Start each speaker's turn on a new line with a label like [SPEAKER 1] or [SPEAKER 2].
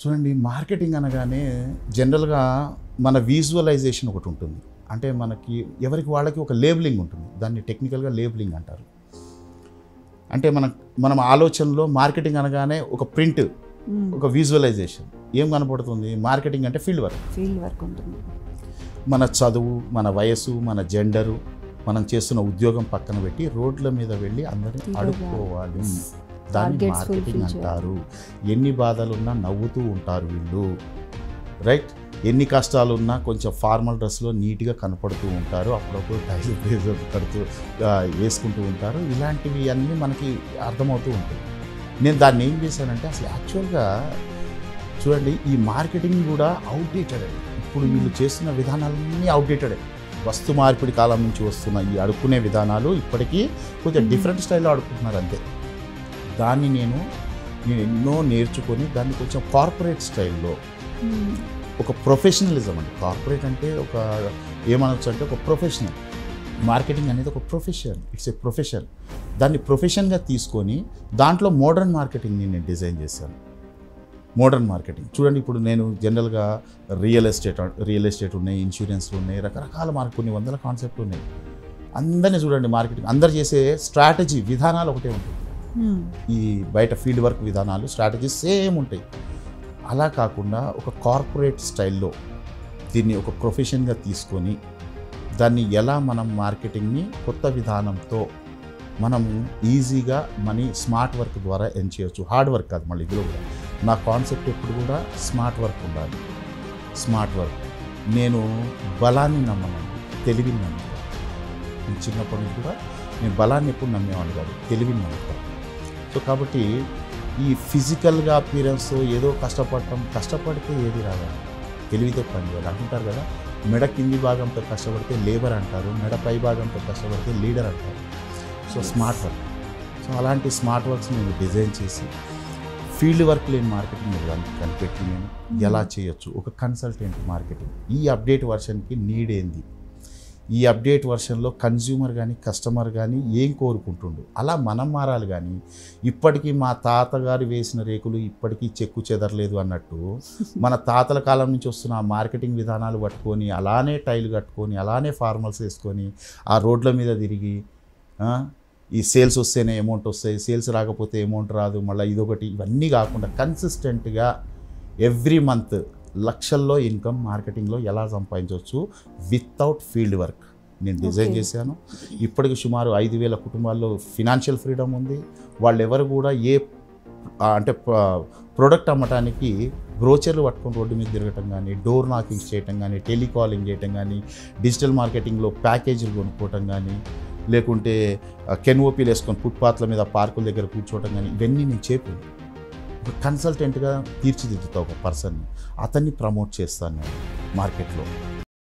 [SPEAKER 1] చూడండి, మార్కెటింగ్ అనగానే జనరల్గా మన విజువలైజేషన్ ఒకటి ఉంటుంది. అంటే మనకి ఎవరికి వాళ్ళకి ఒక లేబులింగ్ ఉంటుంది. దాన్ని టెక్నికల్గా లేబులింగ్ అంటారు. అంటే మనం ఆలోచనలో మార్కెటింగ్ అనగానే ఒక ప్రింట్, ఒక విజువలైజేషన్ ఏం కనపడుతుంది? మార్కెటింగ్ అంటే ఫీల్డ్ వర్క్ ఉంటుంది. మన చదువు, మన వయసు, మన జెండరు, మనం చేస్తున్న ఉద్యోగం పక్కన పెట్టి రోడ్ల మీద వెళ్ళి అందరినీ అడుక్కోవాలి. దాన్ని మార్కెటింగ్ అంటారు. ఎన్ని బాధలున్నా నవ్వుతూ ఉంటారు వీళ్ళు, రైట్? ఎన్ని కష్టాలున్నా కొంచెం ఫార్మల్ డ్రెస్లో నీట్గా కనపడుతూ ఉంటారు, అప్పుడప్పుడు టైల్ బ్లేజర్ కడుతూ వేసుకుంటూ ఉంటారు. ఇలాంటివి అన్నీ మనకి అర్థమవుతూ ఉంటాయి. నేను దాన్ని ఏం చేశానంటే, అసలు యాక్చువల్గా చూడండి, ఈ మార్కెటింగ్ కూడా అవుట్డేటెడ్. ఇప్పుడు వీళ్ళు చేస్తున్న విధానాలన్నీ అవుట్డేటెడ్. వస్తు మార్పిడి కాలం నుంచి వస్తున్న ఈ అడుక్కునే విధానాలు ఇప్పటికీ కొంచెం డిఫరెంట్ స్టైల్లో అడుక్కుంటున్నారు అంతే. దాన్ని నేను ఎన్నో నేర్చుకొని దాన్ని కొంచెం కార్పొరేట్ స్టైల్లో, ఒక ప్రొఫెషనలిజం అండి. కార్పొరేట్ అంటే ఒక ఏమనొచ్చు అంటే ఒక ప్రొఫెషనల్. మార్కెటింగ్ అనేది ఒక ప్రొఫెషన్, ఇట్స్ ఏ ప్రొఫెషన్. దాన్ని ప్రొఫెషన్గా తీసుకొని దాంట్లో మోడర్న్ మార్కెటింగ్ని నేను డిజైన్ చేశాను. మోడర్న్ మార్కెటింగ్ చూడండి, ఇప్పుడు నేను జనరల్గా రియల్ ఎస్టేట్ ఉన్నాయి, ఇన్సూరెన్స్లు ఉన్నాయి, రకరకాల కొన్ని వందల కాన్సెప్ట్లు ఉన్నాయి. అందరినీ చూడండి, మార్కెటింగ్ అందరు చేసే స్ట్రాటజీ విధానాలు ఒకటే ఉంటాయి. ఈ బయట ఫీల్డ్ వర్క్ విధానాలు, స్ట్రాటజీస్ సేమ్ ఉంటాయి. అలా కాకుండా ఒక కార్పొరేట్ స్టైల్లో దీన్ని ఒక ప్రొఫెషన్గా తీసుకొని దాన్ని ఎలా మనం మార్కెటింగ్ని కొత్త విధానంతో మనం ఈజీగా స్మార్ట్ వర్క్ ద్వారా ఎర్న్ చేయొచ్చు. హార్డ్ వర్క్ కాదు. మళ్ళీ ఇందులో కూడా నా కాన్సెప్ట్ ఎప్పుడు కూడా స్మార్ట్ వర్క్ ఉండాలి. Smart work. నేను బలాన్ని నమ్మనండి, తెలివిని నమ్ముతాను. నేను చిన్నప్పటి నుంచి కూడా నేను బలాన్ని ఎప్పుడు నమ్మేవాడిని కాదు, తెలివిని నమ్ముతాను. సో కాబట్టి ఈ ఫిజికల్గా అపీరెన్స్ ఏదో కష్టపడితే ఏది రావాలి, తెలివితో పని చేయాలి అంటుంటారు కదా. మెడ కింది భాగంతో కష్టపడితే లేబర్ అంటారు, మెడ పై భాగంతో కష్టపడితే లీడర్ అంటారు. So smart work. సో అలాంటి స్మార్ట్ వర్క్స్ నేను డిజైన్ చేసి ఫీల్డ్ వర్క్ లేని మార్కెటింగ్ కనిపెట్టి నేను ఎలా చేయొచ్చు, ఒక కన్సల్టెంట్ మార్కెటింగ్. ఈ అప్డేట్ వర్షన్కి నీడ్ ఏంది, ఈ అప్డేట్ వర్షన్లో కన్జ్యూమర్ కానీ కస్టమర్ కానీ ఏం కోరుకుంటుండు, అలా మనం మారాలి. కానీ ఇప్పటికీ మా తాతగారు వేసిన రేకులు ఇప్పటికీ చెక్కు చెదరలేదు అన్నట్టు మన తాతల కాలం నుంచి వస్తున్న ఆ మార్కెటింగ్ విధానాలు పట్టుకొని అలానే టైల్ కట్టుకొని అలానే ఫార్మల్స్ వేసుకొని ఆ రోడ్ల మీద తిరిగి ఈ సేల్స్ వస్తేనే అమౌంట్ వస్తాయి, సేల్స్ రాకపోతే అమౌంట్ రాదు, మళ్ళీ ఇదొకటి, ఇవన్నీ కాకుండా కన్సిస్టెంట్గా ఎవ్రీ మంత్ లక్షల్లో ఇన్కమ్ మార్కెటింగ్లో ఎలా సంపాదించవచ్చు వితౌట్ ఫీల్డ్ వర్క్ నేను డిజైన్ చేశాను. ఇప్పటికి సుమారు 5,000 కుటుంబాల్లో ఫినాన్షియల్ ఫ్రీడమ్ ఉంది. వాళ్ళు ఎవరు కూడా అంటే ప్రోడక్ట్ అమ్మటానికి బ్రోచర్లు పట్టుకొని రోడ్డు మీద తిరగటం కానీ, డోర్ నాకింగ్ చేయటం కానీ, టెలికాలింగ్ చేయటం కానీ, డిజిటల్ మార్కెటింగ్లో ప్యాకేజీలు కొనుక్కోవటం కానీ, లేకుంటే కెన్ఓపీలు వేసుకొని ఫుట్పాత్ల మీద పార్కుల దగ్గర కూర్చోవటం కానీ, ఇవన్నీ నేను చెప్పాను. ఒక కన్సల్టెంట్గా తీర్చిదిద్దుతా ఒక పర్సన్ని, అతన్ని ప్రమోట్ చేస్తాను నేను మార్కెట్లో.